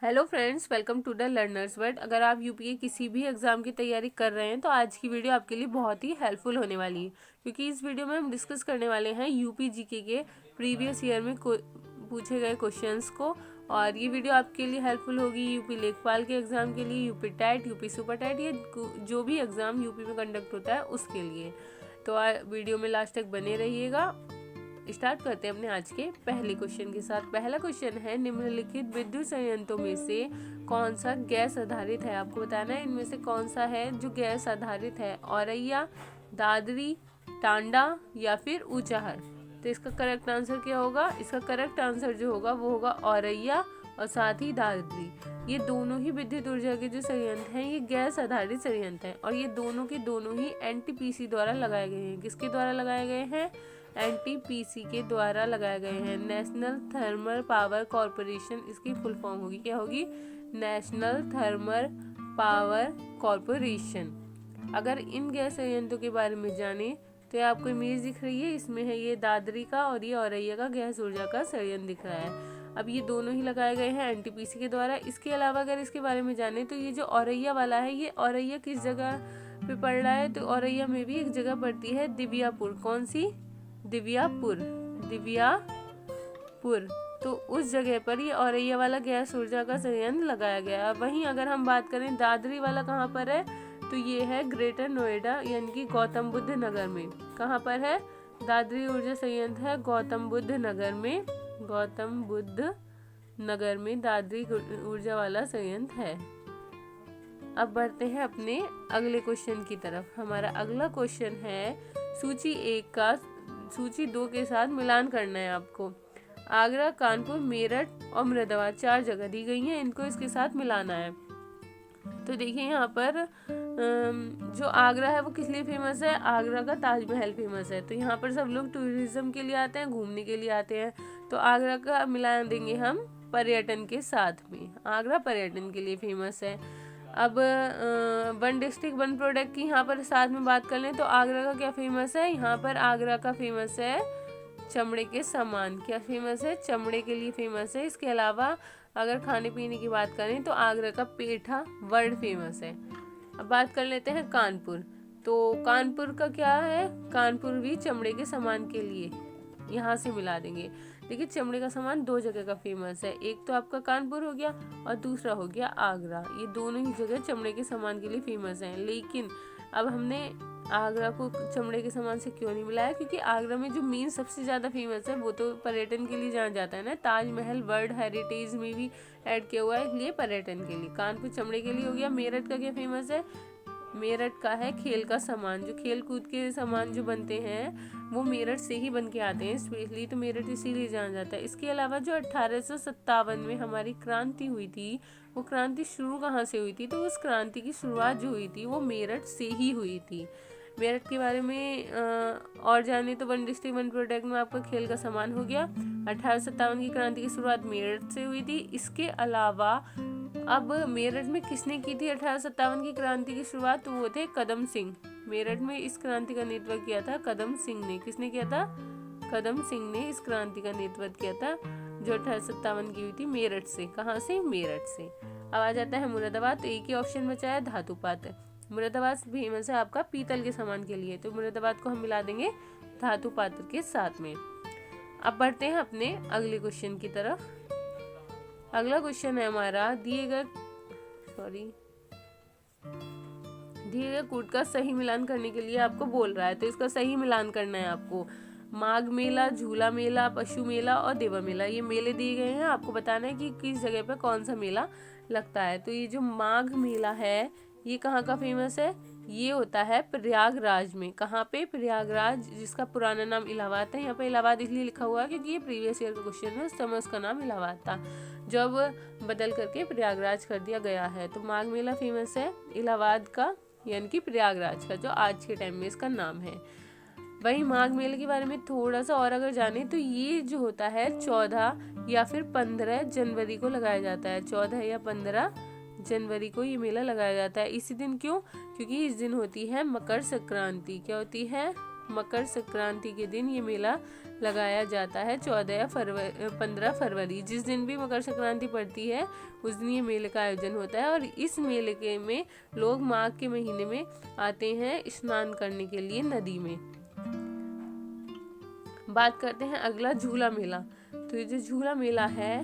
Hello friends, welcome to the learners world. अगर आप UP के किसी भी एग्ज़ाम की तैयारी कर रहे हैं तो आज की वीडियो आपके लिए बहुत ही हेल्पफुल होने वाली है, क्योंकि इस वीडियो में हम डिस्कस करने वाले हैं यूपी जीके के प्रीवियस ईयर में पूछे गए क्वेश्चंस को। और ये वीडियो आपके लिए हेल्पफुल होगी यूपी लेखपाल के एग्ज़ाम के लिए, UP TET, UP super TET, ये जो भी एग्ज़ाम यूपी में कंडक्ट होता है उसके लिए। तो वीडियो में लास्ट तक बने रहिएगा। स्टार्ट करते हैं अपने आज के पहले क्वेश्चन के साथ। पहला क्वेश्चन है, निम्नलिखित विद्युत संयंत्रों में से कौन सा गैस आधारित है। आपको बताना है इनमें से कौन सा है जो गैस आधारित है, औरैया, दादरी, टांडा या फिर ऊंचाहर। तो इसका करेक्ट आंसर क्या होगा? इसका करेक्ट आंसर जो होगा वो होगा औरैया और साथ ही दादरी। ये दोनों ही विद्युत ऊर्जा के जो संयंत्र हैं ये गैस आधारित संयंत्र हैं, और ये दोनों के दोनों ही एनटीपीसी द्वारा लगाए गए हैं। किसके द्वारा लगाए गए हैं? एनटीपीसी के द्वारा लगाए गए हैं। नेशनल थर्मल पावर कॉरपोरेशन इसकी फुल फॉर्म होगी, क्या होगी? National thermal power corporation. अगर इन गैस संयंत्रों के बारे में जाने तो ये आपको इमेज दिख रही है, इसमें है ये दादरी का और ये औरैया का गैस ऊर्जा का संयंत्र दिख रहा है। अब ये दोनों ही लगाए गए हैं एनटीपीसी के द्वारा। इसके अलावा अगर इसके बारे में जाने तो ये जो औरैया वाला है, ये औरैया किस जगह पे पड़ रहा है? तो औरैया में भी एक जगह पड़ती है दिव्यापुर। कौन सी? दिव्यापुर। दिव्यापुर। तो उस जगह पर ये औरैया वाला गैस ऊर्जा का संयंत्र लगाया गया। वहीं अगर हम बात करें दादरी वाला कहाँ पर है, तो ये है ग्रेटर नोएडा यानी कि गौतम बुद्ध नगर में। कहाँ पर है? दादरी ऊर्जा संयंत्र है गौतम बुद्ध नगर में। गौतम बुद्ध नगर में दादरी ऊर्जा वाला संयंत्र है। अब बढ़ते हैं अपने अगले क्वेश्चन की तरफ। हमारा अगला क्वेश्चन है, सूची 1 का सूची 2 के साथ मिलान करना है आपको। आगरा, कानपुर, मेरठ और मुरादाबाद 4 जगह दी गई हैं, इनको इसके साथ मिलाना है। तो देखिए यहाँ पर जो आगरा है वो किस लिए फेमस है? आगरा का ताजमहल फेमस है। तो यहाँ पर सब लोग टूरिज्म के लिए आते हैं, घूमने के लिए आते हैं। तो आगरा का मिलान देंगे हम पर्यटन के साथ में। आगरा पर्यटन के लिए फेमस है। अब वन डिस्ट्रिक्ट वन प्रोडक्ट की यहाँ पर साथ में बात कर लें तो आगरा का क्या फेमस है? यहाँ पर आगरा का फेमस है चमड़े के सामान। क्या फेमस है? चमड़े के लिए फेमस है। इसके अलावा अगर खाने पीने की बात करें तो आगरा का पेठा वर्ल्ड फेमस है। अब बात कर लेते हैं कानपुर। तो कानपुर का क्या है? कानपुर भी चमड़े के सामान के लिए यहाँ से मिला देंगे। देखिए चमड़े का सामान 2 जगह का फेमस है, एक तो आपका कानपुर हो गया और दूसरा हो गया आगरा। ये दोनों ही जगह चमड़े के सामान के लिए फेमस हैं। लेकिन अब हमने आगरा को चमड़े के सामान से क्यों नहीं मिलाया? क्योंकि आगरा में जो मेन सबसे ज़्यादा फेमस है वो तो पर्यटन के लिए जाना जाता है ना। ताजमहल वर्ल्ड हेरिटेज में भी ऐड किया हुआ है, इसलिए पर्यटन के लिए। कानपुर चमड़े के लिए हो गया। मेरठ का क्या फेमस है? मेरठ का है खेल का सामान। जो खेल कूद के सामान जो बनते हैं वो मेरठ से ही बन के आते हैं स्पेशली, तो मेरठ इसीलिए जाना जाता है। इसके अलावा जो 1857 में हमारी क्रांति हुई थी, वो क्रांति शुरू कहाँ से हुई थी? तो उस क्रांति की शुरुआत जो हुई थी वो मेरठ से ही हुई थी। मेरठ के बारे में और जाने तो वन डिस्ट्रिक्ट वन प्रोडक्ट में आपका खेल का सामान हो गया। 1857 की क्रांति की शुरुआत मेरठ से हुई थी। इसके अलावा अब मेरठ में किसने की थी 1857 की क्रांति की शुरुआत? तो वो थे कदम सिंह। मेरठ में इस क्रांति का नेतृत्व किया था कदम सिंह ने। किसने किया था? कदम सिंह ने इस क्रांति का नेतृत्व किया था जो 1857 की हुई थी मेरठ से। कहाँ से? मेरठ से। अब आ जाता है मुरादाबाद। तो एक ही ऑप्शन बचा है धातु पात्र। मुरादाबाद फेमस है आपका पीतल के सामान के लिए, तो मुरादाबाद को हम मिला देंगे धातु पात्र के साथ में। अब बढ़ते हैं अपने अगले क्वेश्चन की तरफ। अगला क्वेश्चन है हमारा, दिए गए कूट का सही मिलान करने के लिए आपको बोल रहा है। तो इसका सही मिलान करना है आपको। माघ मेला, झूला मेला, पशु मेला और देवा मेला, ये मेले दिए गए हैं। आपको बताना है कि किस जगह पे कौन सा मेला लगता है। तो ये जो माघ मेला है ये कहाँ का फेमस है? ये होता है प्रयागराज में। कहाँ पे? प्रयागराज, जिसका पुराना नाम इलाहाबाद है। यहाँ पे इलाहाबाद इसलिए लिखा हुआ है क्योंकि ये प्रीवियस ईयर का क्वेश्चन है, उस समय उसका नाम इलाहाबाद था, जब बदल करके प्रयागराज कर दिया गया है। तो माघ मेला फेमस है इलाहाबाद का यानी कि प्रयागराज का, जो आज के टाइम में इसका नाम है। वहीं माघ मेले के बारे में थोड़ा सा और अगर जाने तो ये जो होता है 14 या फिर 15 जनवरी को लगाया जाता है। 14 या 15 जनवरी को ये मेला लगाया जाता है। इसी दिन क्यों? क्योंकि इस दिन होती है मकर संक्रांति। क्या होती है? मकर संक्रांति के दिन ये मेला लगाया जाता है 15 फरवरी। जिस दिन भी मकर संक्रांति पड़ती है उस दिन ये मेले का आयोजन होता है और इस मेले के में लोग माघ के महीने में आते हैं स्नान करने के लिए नदी में। बात करते हैं अगला झूला मेला। तो ये जो झूला मेला है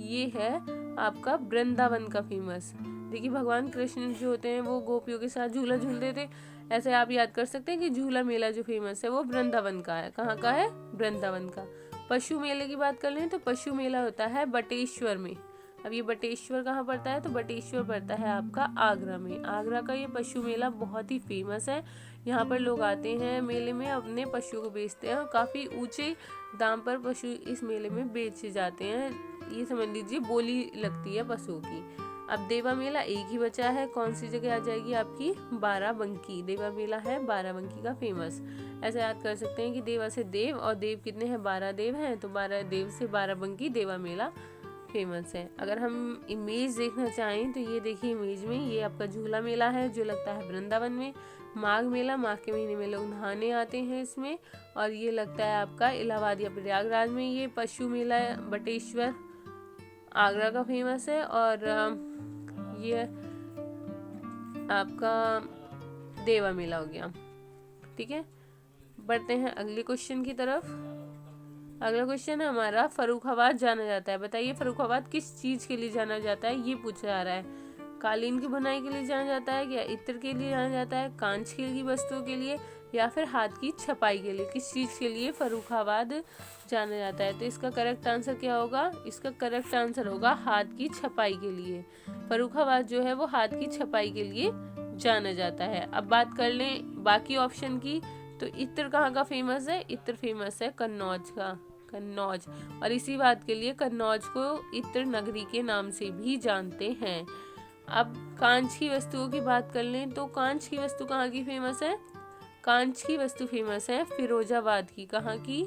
ये है आपका वृंदावन का फेमस। देखिए भगवान कृष्ण जो होते हैं वो गोपियों के साथ झूला झूलते थे, ऐसे आप याद कर सकते हैं कि झूला मेला जो फेमस है वो वृंदावन का है। कहाँ का है? वृंदावन का। पशु मेले की बात कर लें तो पशु मेला होता है बटेश्वर में। अब ये बटेश्वर कहाँ पड़ता है? तो बटेश्वर पड़ता है आपका आगरा में। आगरा का ये पशु मेला बहुत ही फेमस है। यहाँ पर लोग आते हैं मेले में, अपने पशु को बेचते हैं और काफ़ी ऊंचे दाम पर पशु इस मेले में बेचे जाते हैं। ये समझ लीजिए बोली लगती है पशुओं की। अब देवा मेला एक ही बचा है, कौन सी जगह आ जाएगी आपकी? बाराबंकी। देवा मेला है बाराबंकी का फेमस। ऐसे याद कर सकते हैं कि देवा से देव, और देव कितने हैं? 12 देव हैं, तो 12 देव से बाराबंकी देवा मेला फेमस है। अगर हम इमेज देखना चाहें तो ये देखिए इमेज में, ये आपका झूला मेला है जो लगता है वृंदावन में। माघ मेला, माघ के महीने में लोग नहाने आते हैं इसमें, और ये लगता है आपका इलाहाबाद या प्रयागराज में। ये पशु मेला बटेश्वर आगरा का फेमस है, और ये आपका देवा मेला हो गया। ठीक है, बढ़ते हैं अगले क्वेश्चन की तरफ। अगला क्वेश्चन है हमारा, फर्रुखाबाद जाना जाता है। बताइए फर्रुखाबाद किस चीज के लिए जाना जाता है? ये पूछा जा रहा है। कालीन की बुनाई के लिए जाना जाता है, या इत्र के लिए जाना जाता है, कांच की वस्तुओं के लिए, या फिर हाथ की छपाई के लिए? किस चीज के लिए फर्रुखाबाद जाना जाता है? तो इसका करेक्ट आंसर क्या होगा? इसका करेक्ट आंसर होगा हाथ की छपाई के लिए। फर्रुखाबाद जो है वो हाथ की छपाई के लिए जाना जाता है। अब बात कर लें बाकी ऑप्शन की, तो इत्र कहाँ का फेमस है? इत्र फेमस है कन्नौज का, कन्नौज। और इसी बात के लिए कन्नौज को इत्र नगरी के नाम से भी जानते हैं। अब कांच की वस्तुओं की बात कर लें तो कांच की वस्तु कहाँ की फेमस है? कांच की वस्तु फेमस है फिरोजाबाद की। कहाँ की?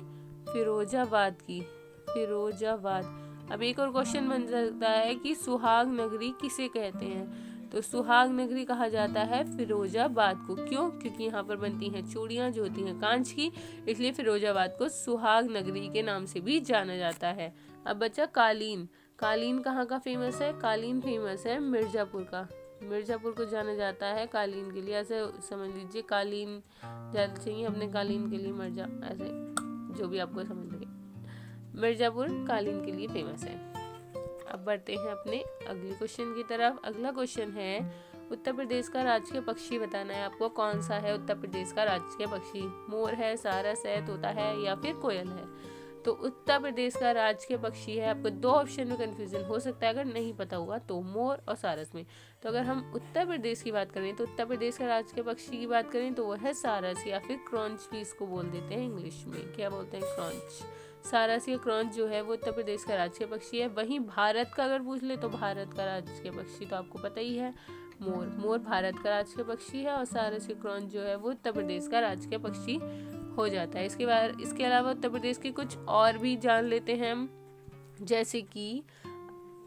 फिरोजाबाद की, फिरोजाबाद। अब एक और क्वेश्चन बन सकता है कि सुहाग नगरी किसे कहते हैं? तो सुहाग नगरी कहा जाता है फिरोजाबाद को। क्यों? क्योंकि यहाँ पर बनती हैं चूड़ियाँ जो होती हैं कांच की, इसलिए फिरोजाबाद को सुहाग नगरी के नाम से भी जाना जाता है। अब बचा कालीन। कालीन कहाँ का फेमस है? कालीन फेमस है मिर्जापुर का। मिर्जापुर को जाना जाता है कालीन के लिए। ऐसे समझ लीजिए कालीन ज़्यादा चाहिए अपने कालीन के लिए, मिर्जा, ऐसे जो भी आपको समझ लगे। मिर्जापुर कालीन के लिए फेमस है। अब बढ़ते हैं अपने अगले क्वेश्चन की तरफ। अगला क्वेश्चन है, उत्तर प्रदेश का राजकीय पक्षी बताना है आपको। कौन सा है उत्तर प्रदेश का राजकीय पक्षी? मोर है, सारस है, तोता है, या फिर कोयल है? तो उत्तर प्रदेश का राजकीय पक्षी है, आपको दो ऑप्शन में कंफ्यूजन हो सकता है अगर नहीं पता होगा तो, मोर और सारस में। तो अगर हम उत्तर प्रदेश की बात करें तो उत्तर प्रदेश का राजकीय पक्षी की बात करें तो वो है सारस, या फिर क्रॉन्च भी इसको बोल देते हैं इंग्लिश में। क्या बोलते हैं? क्रॉन्च। सारस या क्रॉन्च जो है वो उत्तर प्रदेश का राजकीय पक्षी है। वहीं भारत का अगर पूछ ले तो भारत का राजकीय पक्षी तो आपको पता ही है, मोर। मोर भारत का राजकीय पक्षी है, और सारस या क्रॉन्च जो है वो उत्तर प्रदेश का राजकीय पक्षी हो जाता है। इसके अलावा उत्तर प्रदेश के कुछ और भी जान लेते हैं हम, जैसे कि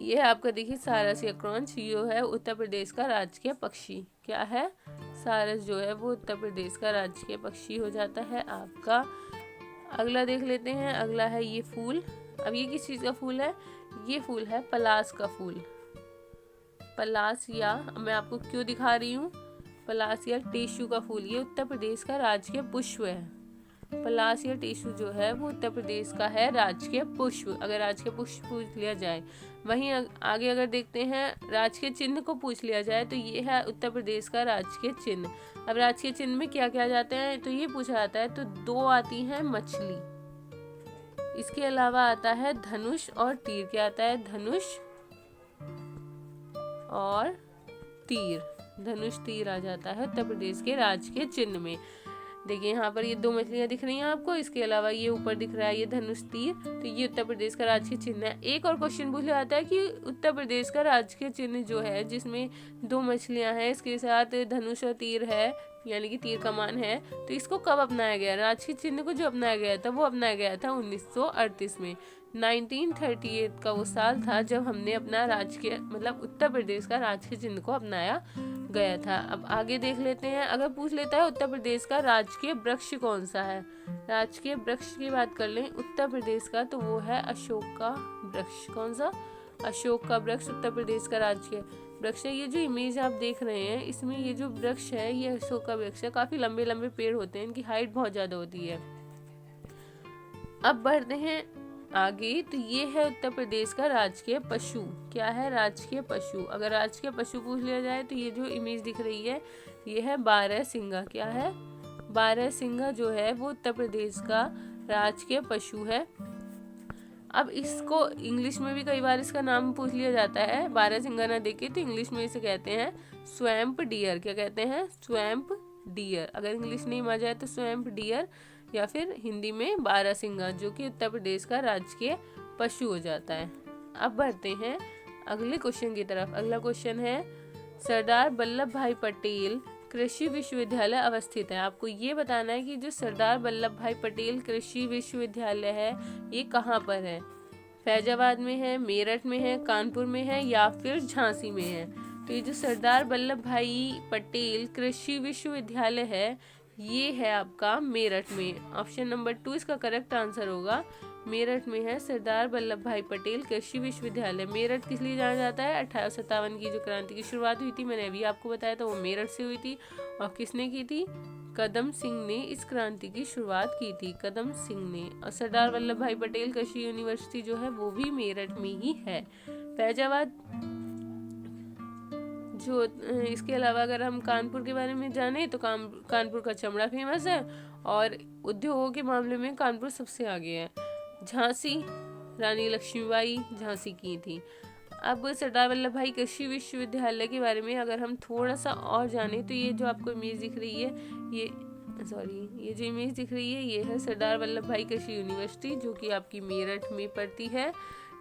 ये आपका देखिए सारस या क्रॉन्च, ये है उत्तर प्रदेश का राजकीय पक्षी। क्या है? सारस जो है वो उत्तर प्रदेश का राजकीय पक्षी हो जाता है आपका। अगला देख लेते हैं। अगला है ये फूल। अब ये किस चीज़ का फूल है? ये फूल है पलास का फूल। पलास, या मैं आपको क्यों दिखा रही हूँ, पलास या टेसु का फूल, ये उत्तर प्रदेश का राजकीय पुष्प है। पलास या टेसु जो है वो उत्तर प्रदेश का है राजकीय पुष्प, अगर राजकीय पुष्प पूछ लिया जाए। वहीं आगे अगर देखते हैं राजकीय चिन्ह को पूछ लिया जाए तो ये है उत्तर प्रदेश का राजकीय चिन्ह। अब राजकीय चिन्ह में क्या क्या जाते हैं तो ये पूछा जाता है, तो दो आती हैं मछली, इसके अलावा आता है धनुष और तीर। क्या आता है? धनुष और तीर, धनुष तीर आ जाता है उत्तर प्रदेश के राजकीय चिन्ह में। देखिए यहाँ पर ये दो मछलियाँ दिख रही हैं आपको, इसके अलावा ये ऊपर दिख रहा है ये धनुष तीर, तो ये उत्तर प्रदेश का राजकीय चिन्ह है। एक और क्वेश्चन पूछा जाता है कि उत्तर प्रदेश का राजकीय चिन्ह जो है जिसमें दो मछलियाँ हैं, इसके साथ धनुष और तीर है, यानी कि तीर कमान है, तो इसको कब अपनाया गया? राजकीय चिन्ह को जो अपनाया गया था वो अपनाया गया था 1938 में। 1938 का वो साल था जब हमने अपना राजकीय मतलब उत्तर प्रदेश का राजकीय चिन्ह को अपनाया गया था। अब आगे देख लेते हैं, अगर पूछ लेता है उत्तर प्रदेश का राजकीय वृक्ष कौन सा है, राजकीय वृक्ष की बात कर लें उत्तर प्रदेश का तो वो है अशोक का वृक्ष। कौन सा? अशोक का वृक्ष उत्तर प्रदेश का राजकीय वृक्ष है। ये जो इमेज आप देख रहे हैं इसमें ये जो वृक्ष है ये अशोक का वृक्ष है। काफी लंबे लंबे पेड़ होते हैं, इनकी हाइट बहुत ज्यादा होती है। अब बढ़ते हैं आगे, तो ये है उत्तर प्रदेश का राजकीय पशु। क्या है? राजकीय पशु। अगर राजकीय पशु पूछ लिया जाए तो ये जो इमेज दिख रही है ये है बारहसिंगा। क्या है? बारहसिंगा जो है वो उत्तर प्रदेश का राजकीय पशु है। अब इसको इंग्लिश में भी कई बार इसका नाम पूछ लिया जाता है, बारहसिंगा ना देखे तो इंग्लिश में इसे कहते हैं स्वैम्प डियर। क्या कहते हैं? Swamp dear. अगर इंग्लिश नहीं आ जाए तो स्वैम्प डियर या फिर हिंदी में बारहसिंगा, जो कि उत्तर प्रदेश का राजकीय पशु हो जाता है। अब बढ़ते हैं अगले क्वेश्चन की तरफ। अगला क्वेश्चन है सरदार वल्लभ भाई पटेल कृषि विश्वविद्यालय अवस्थित है। आपको ये बताना है कि जो सरदार वल्लभ भाई पटेल कृषि विश्वविद्यालय है ये कहाँ पर है? फैजाबाद में है, मेरठ में है, कानपुर में है या फिर झांसी में है? तो ये जो सरदार वल्लभ भाई पटेल कृषि विश्वविद्यालय है ये है आपका मेरठ में। ऑप्शन नंबर 2 इसका करेक्ट आंसर होगा। मेरठ में है सरदार वल्लभ भाई पटेल कृषि विश्वविद्यालय। मेरठ किस लिए जाना जाता है? 1857 की जो क्रांति की शुरुआत हुई थी, मैंने अभी आपको बताया था, वो मेरठ से हुई थी। और किसने की थी? कदम सिंह ने इस क्रांति की शुरुआत की थी, कदम सिंह ने। और सरदार वल्लभ भाई पटेल कृषि यूनिवर्सिटी जो है वो भी मेरठ में ही है। फैजाबाद जो इसके अलावा अगर हम कानपुर के बारे में जाने तो कानपुर का चमड़ा फेमस है और उद्योगों के मामले में कानपुर सबसे आगे है। झांसी रानी लक्ष्मीबाई झांसी की थी। अब सरदार वल्लभ भाई कृषि विश्वविद्यालय के बारे में अगर हम थोड़ा सा और जाने तो ये जो आपको इमेज दिख रही है ये जो इमेज दिख रही है ये है सरदार वल्लभ भाई कृषि यूनिवर्सिटी, जो कि आपकी मेरठ में पड़ती है।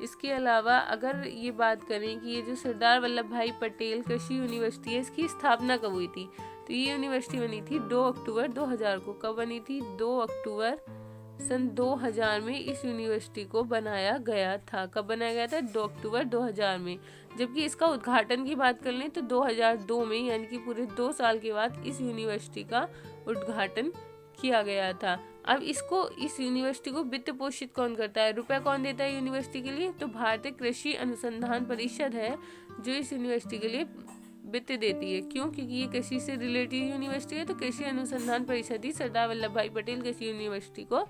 इसके अलावा अगर ये बात करें कि ये जो सरदार वल्लभ भाई पटेल कृषि यूनिवर्सिटी है इसकी स्थापना कब हुई थी, तो ये यूनिवर्सिटी बनी थी 2 अक्टूबर 2000 को। कब बनी थी? 2 अक्टूबर सन 2000 में इस यूनिवर्सिटी को बनाया गया था। कब बनाया गया था? 2 अक्टूबर 2000 में। जबकि इसका उद्घाटन की बात कर लें तो 2002 में, यानी कि पूरे 2 साल के बाद इस यूनिवर्सिटी का उद्घाटन किया गया था। अब इस यूनिवर्सिटी को वित्त पोषित कौन करता है? रुपया कौन देता है यूनिवर्सिटी के लिए? तो भारतीय कृषि अनुसंधान परिषद है जो इस यूनिवर्सिटी के लिए वित्त देती है। क्यों? क्योंकि ये कृषि से रिलेटेड यूनिवर्सिटी है, तो कृषि अनुसंधान परिषद ही सरदार वल्लभ भाई पटेल कृषि यूनिवर्सिटी को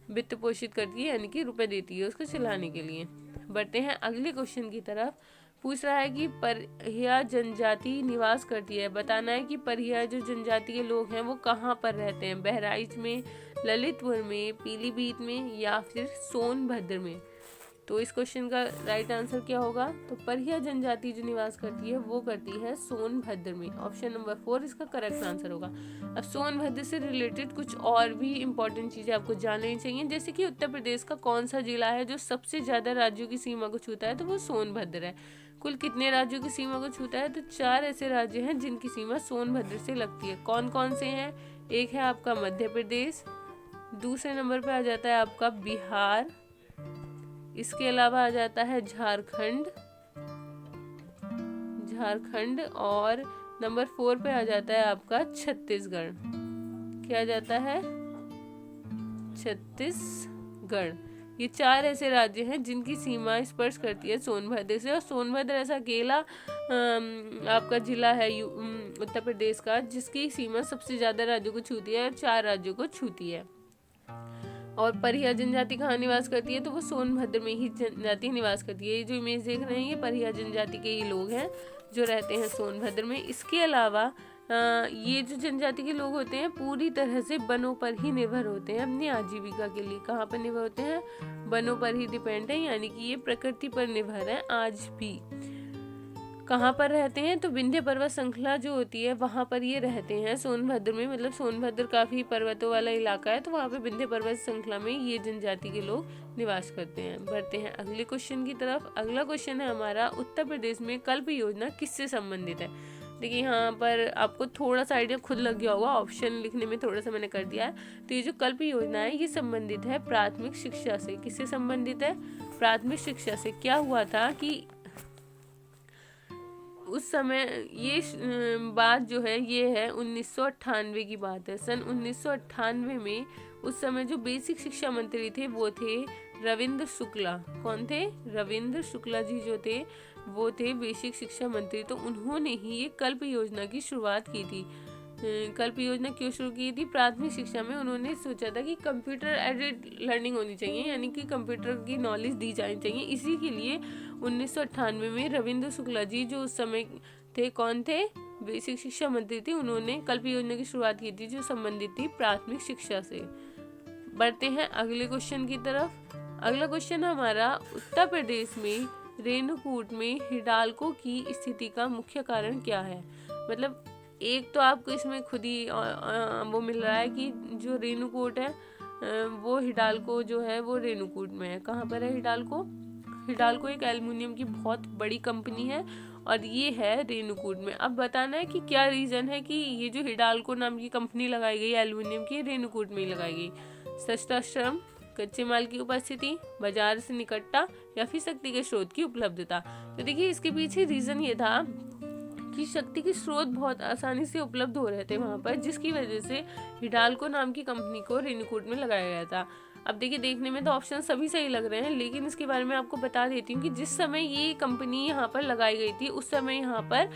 वित्त पोषित करती है, यानी कि रुपए देती है उसको चलाने के लिए। बढ़ते हैं अगले क्वेश्चन की तरफ। पूछ रहा है कि परिया जनजाति निवास करती है। बताना है कि परिया जो जनजाति के लोग हैं वो कहाँ पर रहते हैं? बहराइच में, ललितपुर में, पीलीभीत में या फिर सोनभद्र में? तो इस क्वेश्चन का राइट आंसर क्या होगा? तो परिया जनजाति जो निवास करती है वो करती है सोनभद्र में। ऑप्शन नंबर 4 इसका करेक्ट आंसर होगा। अब सोनभद्र से रिलेटेड कुछ और भी इम्पोर्टेंट चीजें आपको जाननी चाहिए, जैसे कि उत्तर प्रदेश का कौन सा जिला है जो सबसे ज्यादा राज्यों की सीमा को छूता है, तो वो सोनभद्र है। कुल कितने राज्यों की सीमा को छूता है? तो 4 ऐसे राज्य हैं जिनकी सीमा सोनभद्र से लगती है। कौन कौन से हैं? एक है आपका मध्य प्रदेश, दूसरे नंबर पे आ जाता है आपका बिहार, इसके अलावा आ जाता है झारखंड और नंबर 4 पे आ जाता है आपका छत्तीसगढ़। क्या आ जाता है? छत्तीसगढ़। ये 4 ऐसे राज्य हैं जिनकी सीमा स्पर्श करती है सोनभद्र से। और सोनभद्र ऐसा अकेला आपका जिला है उत्तर प्रदेश का जिसकी सीमा सबसे ज्यादा राज्यों को छूती है और 4 राज्यों को छूती है। और परिया जनजाति कहाँ निवास करती है? तो वो सोनभद्र में ही जनजाति निवास करती है। ये जो इमेज देख रहे हैं ये परिया जनजाति के ही लोग हैं जो रहते हैं सोनभद्र में। इसके अलावा ये जो जनजाति के लोग होते हैं पूरी तरह से वनों पर ही निर्भर होते हैं अपनी आजीविका के लिए। कहाँ पर निर्भर होते हैं? वनों पर ही डिपेंड है, यानी कि ये प्रकृति पर निर्भर है आज भी। कहाँ पर रहते हैं? तो विंध्य पर्वत श्रृंखला जो होती है वहाँ पर ये रहते हैं सोनभद्र में। मतलब सोनभद्र काफी पर्वतों वाला इलाका है, तो वहाँ पे विंध्य पर्वत श्रृंखला में ये जनजाति के लोग निवास करते हैं। बढ़ते हैं अगले क्वेश्चन की तरफ। अगला क्वेश्चन है हमारा, उत्तर प्रदेश में कल्प योजना किससे संबंधित है? देखिए यहाँ पर आपको थोड़ा सा आइडिया खुद लग गया होगा, ऑप्शन लिखने में थोड़ा सा मैंने कर दिया है। तो ये जो कल्प योजना है ये संबंधित है प्राथमिक शिक्षा से। किससे संबंधित है? प्राथमिक शिक्षा से। क्या हुआ था कि उस समय ये बात जो है ये है 1998 की बात है। सन 1998 में उस समय जो बेसिक शिक्षा मंत्री थे वो थे रविंद्र शुक्ला। कौन थे? रविंद्र शुक्ला जी जो थे वो थे बेसिक शिक्षा मंत्री। तो उन्होंने ही ये कल्प योजना की शुरुआत की थी। कल्प योजना क्यों शुरू की थी? प्राथमिक शिक्षा में उन्होंने सोचा था कि कंप्यूटर एडेड लर्निंग होनी चाहिए, यानी कि कंप्यूटर की नॉलेज दी जानी चाहिए। इसी के लिए 1998 में रविंद्र शुक्ला जी जो उस समय थे, कौन थे? बेसिक शिक्षा मंत्री थे। उन्होंने कल्प योजना की शुरुआत की थी जो संबंधित थी प्राथमिक शिक्षा से। बढ़ते हैं अगले क्वेश्चन की तरफ। अगला क्वेश्चन हमारा, उत्तर प्रदेश में रेणुकूट में हिंडाल्को की स्थिति का मुख्य कारण क्या है? मतलब एक तो आपको इसमें खुद ही वो मिल रहा है कि जो रेणुकूट है वो हिंडाल्को जो है वो रेणुकूट में है। कहाँ पर है हिंडाल्को? हिंडाल्को एक एल्युमिनियम की बहुत बड़ी कंपनी है और ये है रेणुकूट में। अब बताना है कि क्या रीजन है कि ये जो हिंडाल्को नाम की कंपनी लगाई गई एल्युमिनियम की, रेणुकूट में ही लगाई गई। सस्ता श्रम, कच्चे माल की उपस्थिति, बाजार से निकटता या फिर शक्ति के स्रोत की उपलब्धता। तो देखिए इसके पीछे रीजन ये था कि शक्ति के स्रोत बहुत आसानी से उपलब्ध हो रहे थे वहां पर, जिसकी वजह से हिंडाल्को नाम की कंपनी को रेणुकूट में लगाया गया था। अब देखिए देखने में तो ऑप्शन सभी सही लग रहे हैं, लेकिन इसके बारे में आपको बता देती हूँ कि जिस समय ये कंपनी यहाँ पर लगाई गई थी उस समय यहाँ पर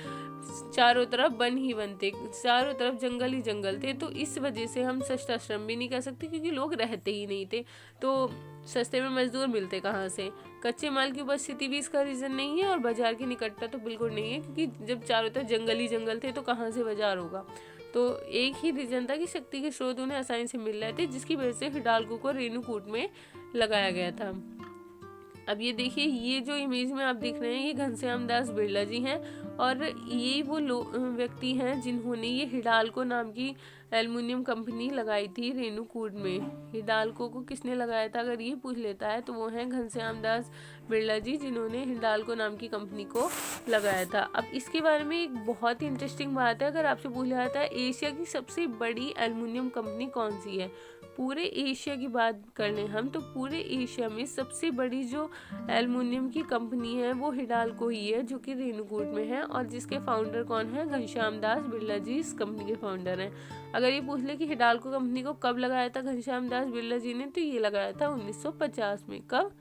चारों तरफ वन ही वन थे, चारों तरफ जंगल ही जंगल थे। तो इस वजह से हम सस्ता श्रम भी नहीं कह सकते क्योंकि लोग रहते ही नहीं थे, तो सस्ते में मजदूर मिलते कहाँ से। कच्चे माल की उपस्थिति भी इसका रीजन नहीं है और बाजार की निकटता तो बिल्कुल नहीं है क्योंकि जब चारों तरफ जंगल ही जंगल थे तो कहाँ से बाजार होगा। तो एक ही रीजन था कि शक्ति के स्रोत उन्हें आसानी से मिल रहे थे, जिसकी वजह से हिंडाल्को को रेणुकूट में लगाया गया था। अब ये देखिए ये जो इमेज में आप देख रहे हैं ये घनश्याम दास बिरला जी हैं और ये वो व्यक्ति हैं जिन्होंने ये हिंडाल्को नाम की एल्युमिनियम कंपनी लगाई थी रेणुकूट में। हिंडाल्को को किसने लगाया था अगर ये पूछ लेता है तो वो हैं घनश्याम दास बिरला जी, जिन्होंने हिंडाल्को नाम की कंपनी को लगाया था। अब इसके बारे में एक बहुत ही इंटरेस्टिंग बात है, अगर आपसे पूछा जाता है एशिया की सबसे बड़ी एल्युमिनियम कंपनी कौन सी है, पूरे एशिया की बात कर लें हम तो पूरे एशिया में सबसे बड़ी जो एल्युमिनियम की कंपनी है वो हिंडाल्को ही है, जो कि रेणुकूट में है और जिसके फाउंडर कौन है? घनश्याम दास बिरला जी इस कंपनी के फाउंडर हैं। अगर ये पूछ ले कि हिंडाल्को कंपनी को कब लगाया था घनश्याम दास बिरला जी ने, तो ये लगाया था 1950 में। कब?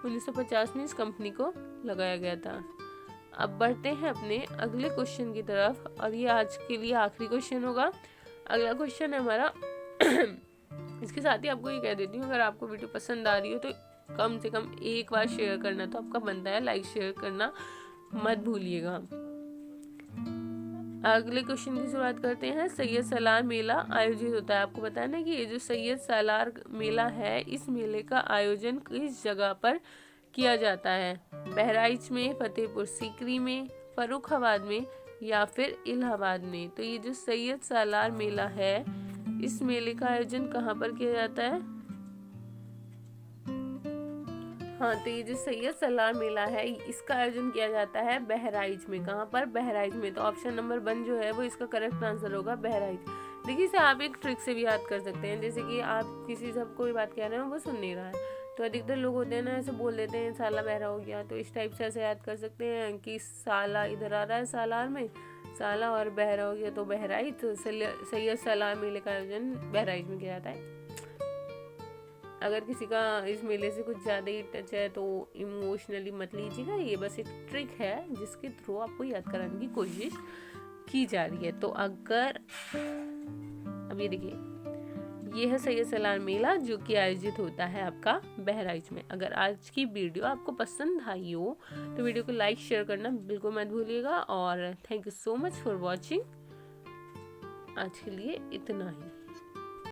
1950 में इस कंपनी को लगाया गया था। अब बढ़ते हैं अपने अगले क्वेश्चन की तरफ और ये आज के लिए आखिरी क्वेश्चन होगा। अगला क्वेश्चन है हमारा इसके साथ ही आपको ये कह देती हूँ, अगर आपको वीडियो पसंद आ रही हो तो कम से कम एक बार शेयर करना तो आपका बनता है, लाइक शेयर करना मत भूलिएगा। अगले क्वेश्चन की शुरुआत करते हैं। सैयद सालार मेला आयोजित होता है। आपको बताया ना कि ये जो सैयद सालार मेला है इस मेले का आयोजन किस जगह पर किया जाता है? बहराइच में, फतेहपुर सीकरी में, फर्रुखाबाद में या फिर इलाहाबाद में। तो ये जो सैयद सालार मेला है इस मेले का आयोजन कहाँ पर किया जाता है? हाँ, तो ये जो सैयद सालार मेला है इसका आयोजन किया जाता है बहराइच में। कहाँ पर? बहराइच में। तो ऑप्शन नंबर 1 जो है वो इसका करेक्ट आंसर होगा, बहराइच। देखिए इसे आप एक ट्रिक से भी याद कर सकते हैं, जैसे कि आप किसी से कोई बात कह रहे हैं वो सुन नहीं रहा है तो अधिकतर लोग होते हैं ना ऐसे बोल देते हैं साला बहरा हो गया, तो इस टाइप से ऐसे याद कर सकते हैं कि साला इधर आ रहा है सालार में, साला और बहरा हो गया तो बहराइच। तो सैयद सालार मेले का आयोजन बहराइच में किया जाता है। अगर किसी का इस मेले से कुछ ज़्यादा ही टच है तो इमोशनली मत लीजिएगा, ये बस एक ट्रिक है जिसके थ्रू आपको याद कराने की कोशिश की जा रही है। तो अगर अब ये देखिए ये है सैयद सालार मेला जो कि आयोजित होता है आपका बहराइच में। अगर आज की वीडियो आपको पसंद आई हो तो वीडियो को लाइक शेयर करना बिल्कुल मत भूलिएगा और thank you so much for watching. आज के लिए इतना ही।